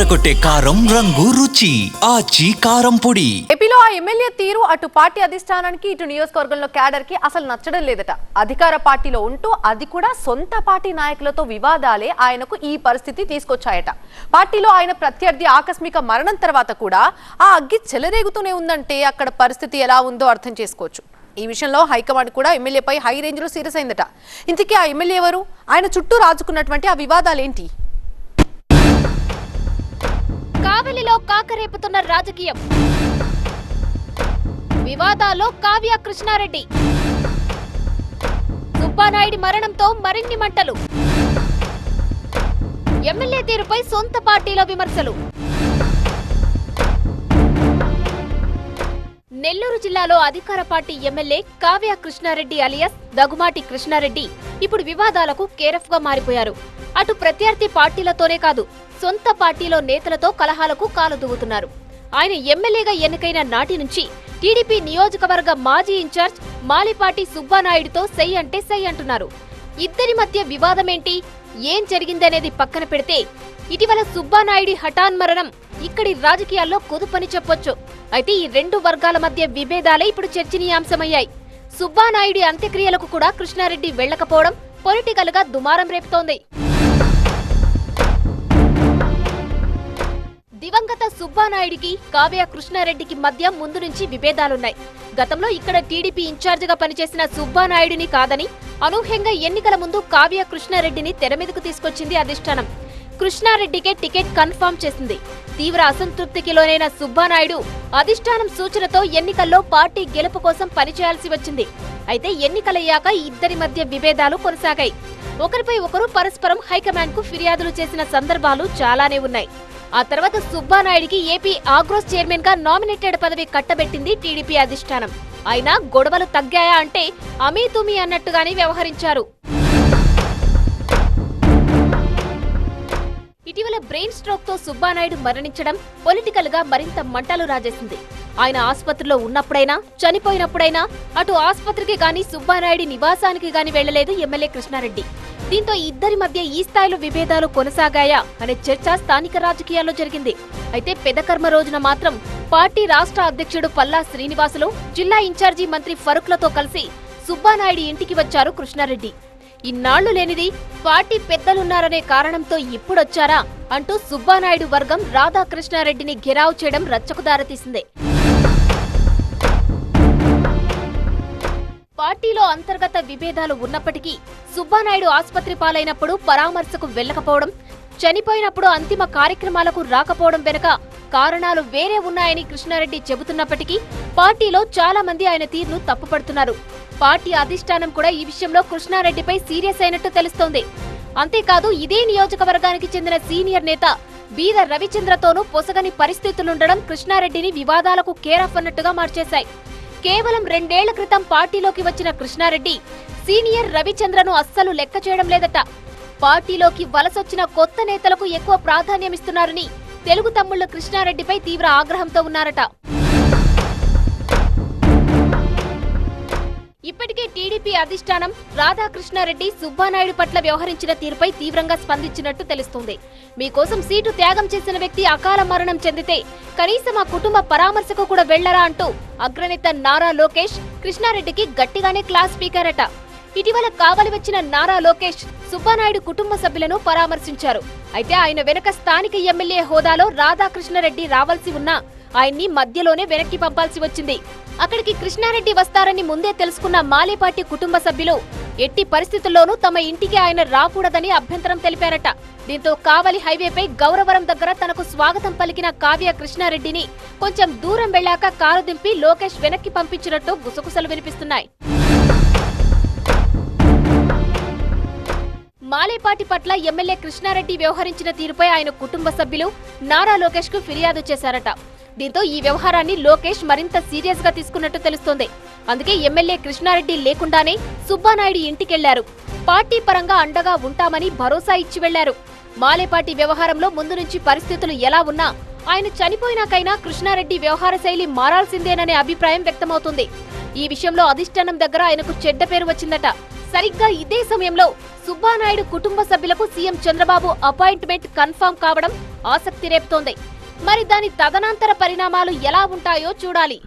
అదరకొట్టే కారం రంగు రుచి ఆచి కారం పొడి. ఏపీలో ఆ ఎమ్మెల్యే తీరు అటు పార్టీ అధిష్టానానికి ఇటు నియోజకవర్గంలో క్యాడర్ కి అసలు నచ్చడం లేదట. అధికార పార్టీలో ఉంటూ అది కూడా సొంత పార్టీ నాయకులతో వివాదాలే ఆయనకు ఈ పరిస్థితి తీసుకొచ్చాయట. పార్టీలో ఆయన ప్రత్యర్థి ఆకస్మిక మరణం తర్వాత కూడా ఆ అగ్గి చెలరేగుతూనే ఉందంటే అక్కడ పరిస్థితి ఎలా ఉందో అర్థం చేసుకోవచ్చు. ఈ విషయంలో హైకమాండ్ కూడా ఎమ్మెల్యేపై హై రేంజ్ లో సీరియస్ అయిందట. ఇంతకీ ఆ ఎమ్మెల్యే ఎవరు, ఆయన చుట్టూ రాజుకున్నటువంటి ఆ వివాదాలేంటి? కావలిలో కాకరేపుతున్న రాజకీయం, వివాదాల్లో కావ్య కృష్ణారెడ్డి, సుబ్బానాయుడి మరణంతో మరిన్ని మంటలు, ఎమ్మెల్యే తీరుపై సొంత పార్టీలో విమర్శలు. నెల్లూరు జిల్లాలో అధికార పార్టీ ఎమ్మెల్యే కావ్య కృష్ణారెడ్డి అలియాస్ దగుమాటి కృష్ణారెడ్డి ఇప్పుడు వివాదాలకు కేరఫ్ గా మారిపోయారు. అటు ప్రత్యర్థి పార్టీలతోనే కాదు, సొంత పార్టీలో నేతలతో కలహాలకు కాలు దువ్వుతున్నారు. ఆయన ఎమ్మెల్యేగా ఎన్నికైన నాటి నుంచి టీడీపీ నియోజకవర్గ మాజీ ఇన్ఛార్జ్ మాలిపాటి సుబ్బానాయుడితో సై అంటే సై అంటున్నారు. ఇద్దరి మధ్య వివాదమేంటి, ఏం జరిగిందనేది పక్కన పెడితే ఇటీవల సుబ్బానాయుడి హఠాన్ మరణం ఇక్కడి రాజకీయాల్లో కుదుపని చెప్పొచ్చు. అయితే ఈ రెండు వర్గాల మధ్య విభేదాలే ఇప్పుడు చర్చనీయాంశమయ్యాయి. సుబ్బానాయుడి అంత్యక్రియలకు కూడా కృష్ణారెడ్డి వెళ్లకపోవడం పొలిటికల్ గా దుమారం రేపుతోంది. దివంగత సుబ్బానాయుడికి కావ్య కృష్ణారెడ్డికి మధ్య ముందు నుంచి విభేదాలున్నాయి. గతంలో ఇక్కడ టీడీపీ ఇన్ఛార్జిగా పనిచేసిన సుబ్బానాయుడిని కాదని అనూహ్యంగా ఎన్నికల ముందు కావ్య కృష్ణారెడ్డిని తెరమీదకు తీసుకొచ్చింది అధిష్టానం. కృష్ణారెడ్డికే టికెట్ కన్ఫర్మ్ చేసింది. తీవ్ర అసంతృప్తికి లోనైన సుబ్బానాయుడు అధిష్టానం సూచనతో ఎన్నికల్లో పార్టీ గెలుపు కోసం పనిచేయాల్సి వచ్చింది. అయితే ఎన్నికలయ్యాక ఇద్దరి మధ్య విభేదాలు కొనసాగాయి. ఒకరిపై ఒకరు పరస్పరం హైకమాండ్ కు ఫిర్యాదులు చేసిన సందర్భాలు చాలానే ఉన్నాయి. ఆ తర్వాత సుబ్బానాయుడికి ఏపీ ఆగ్రోస్ చైర్మన్ గా నామినేటెడ్ పదవి కట్టబెట్టింది టీడీపీ అధిష్టానం. అయినా గొడవలు తగ్గాయా అంటే అమీతుమీ అన్నట్టుగానే వ్యవహరించారు. ఇటీవల బ్రెయిన్ స్ట్రోక్ తో సుబ్బానాయుడు మరణించడం పొలిటికల్ గా మరింత మంటలు రాజేసింది. ఆయన ఆసుపత్రిలో ఉన్నప్పుడైనా చనిపోయినప్పుడైనా అటు ఆసుపత్రికి గాని సుబ్బానాయుడి నివాసానికి గాని వెళ్లలేదు ఎమ్మెల్యే కృష్ణారెడ్డి. దీంతో ఇద్దరి మధ్య ఈ స్థాయిలో విభేదాలు కొనసాగాయా అనే చర్చ స్థానిక రాజకీయాల్లో జరిగింది. అయితే పెదకర్మ రోజున మాత్రం పార్టీ రాష్ట్ర అధ్యక్షుడు పల్లా శ్రీనివాసులు, జిల్లా ఇన్ఛార్జి మంత్రి ఫరూక్లతో కలిసి సుబ్బానాయుడి ఇంటికి వచ్చారు కృష్ణారెడ్డి. ఇన్నాళ్లు లేనిది పార్టీ పెద్దలున్నారనే కారణంతో ఇప్పుడొచ్చారా అంటూ సుబ్బానాయుడు వర్గం రాధాకృష్ణారెడ్డిని ఘెరావు చేయడం రచ్చకు దారితీసింది. పార్టీలో అంతర్గత విభేదాలు ఉన్నప్పటికీ సుబ్బానాయుడు ఆసుపత్రి పాలైనప్పుడు పరామర్శకు వెళ్లకపోవడం, చనిపోయినప్పుడు అంతిమ కార్యక్రమాలకు రాకపోవడం వెనుక కారణాలు వేరే ఉన్నాయని కృష్ణారెడ్డి చెబుతున్నప్పటికీ పార్టీలో చాలా మంది ఆయన తీరును తప్పుపడుతున్నారు. పార్టీ అధిష్టానం కూడా ఈ విషయంలో కృష్ణారెడ్డిపై సీరియస్ అయినట్టు తెలుస్తోంది. అంతేకాదు, ఇదే నియోజకవర్గానికి చెందిన సీనియర్ నేత బీద రవిచంద్రతోనూ పొసగని పరిస్థితులుండడం కృష్ణారెడ్డిని వివాదాలకు కేరాఫ్ అన్నట్టుగా మార్చేశాయి. కేవలం 2 ఏళ్ల క్రితం పార్టీలోకి వచ్చిన కృష్ణారెడ్డి సీనియర్ రవిచంద్రను అస్సలు లెక్క చేయడం లేదట. పార్టీలోకి వలసొచ్చిన కొత్త నేతలకు ఎక్కువ ప్రాధాన్యమిస్తున్నారని తెలుగు తమ్ముళ్లు కృష్ణారెడ్డిపై తీవ్ర ఆగ్రహంతో ఉన్నారట. ఇప్పటికే టీడీపీ అధిష్టానం రాధాకృష్ణారెడ్డి సుబ్బానాయుడు పట్ల వ్యవహరించిన తీరుపై తీవ్రంగా స్పందించినట్టు తెలుస్తోంది. మీకోసం సీటు త్యాగం చేసిన వ్యక్తి అకాల మరణం చెందితే కనీసం ఆ కుటుంబ పరామర్శకు కూడా వెళ్లరా అంటూ అగ్రనేత నారా లోకేష్ కృష్ణారెడ్డికి గట్టిగానే క్లాస్ పీకారట. ఇటీవల కావలి వచ్చిన నారా లోకేష్ సుబ్బానాయుడు కుటుంబ సభ్యులను పరామర్శించారు. అయితే ఆయన వెనక స్థానిక ఎమ్మెల్యే హోదాలో రాధాకృష్ణారెడ్డి రావాల్సి ఉన్నా ఆయన్ని మధ్యలోనే వెనక్కి పంపాల్సి వచ్చింది. అక్కడికి కృష్ణారెడ్డి వస్తారని ముందే తెలుసుకున్న మాలేపాటి కుటుంబ సభ్యులు ఎట్టి పరిస్థితుల్లోనూ తమ ఇంటికి ఆయన రాకూడదని అభ్యంతరం తెలిపారట. దీంతో కావలి హైవేపై గౌరవరం దగ్గర తనకు స్వాగతం పలికిన కావ్య కృష్ణారెడ్డిని కొంచెం దూరం వెళ్లాక కారు దింపి లోకేష్ వెనక్కి పంపించినట్టు గుసగుసలు వినిపిస్తున్నాయి. మాలేపాటి పట్ల ఎమ్మెల్యే కృష్ణారెడ్డి వ్యవహరించిన తీరుపై ఆయన కుటుంబ సభ్యులు నారా లోకేష్ కు ఫిర్యాదు చేశారట. దీంతో ఈ వ్యవహారాన్ని లోకేష్ మరింత సీరియస్ గా తీసుకున్నట్టు తెలుస్తోంది. అందుకే ఎమ్మెల్యే కృష్ణారెడ్డి లేకుండానే సుబ్బానాయుడు ఇంటికెళ్లారు. పార్టీ పరంగా అండగా ఉంటామని భరోసా ఇచ్చి వెళ్లారు. మాలేపాటి వ్యవహారంలో ముందు నుంచి పరిస్థితులు ఎలా ఉన్నా ఆయన చనిపోయినాకైనా కృష్ణారెడ్డి వ్యవహార శైలి మారాల్సిందేననే అభిప్రాయం వ్యక్తమవుతుంది. ఈ విషయంలో అధిష్టానం దగ్గర ఆయనకు చెడ్డ పేరు వచ్చిందట. సరిగ్గా ఇదే సమయంలో సుబ్బానాయుడు కుటుంబ సభ్యులకు సీఎం చంద్రబాబు అపాయింట్మెంట్ కన్ఫర్మ్ కావడం ఆసక్తి రేపుతోంది. మరి దాని తదనంతర పరిణామాలు ఎలా ఉంటాయో చూడాలి.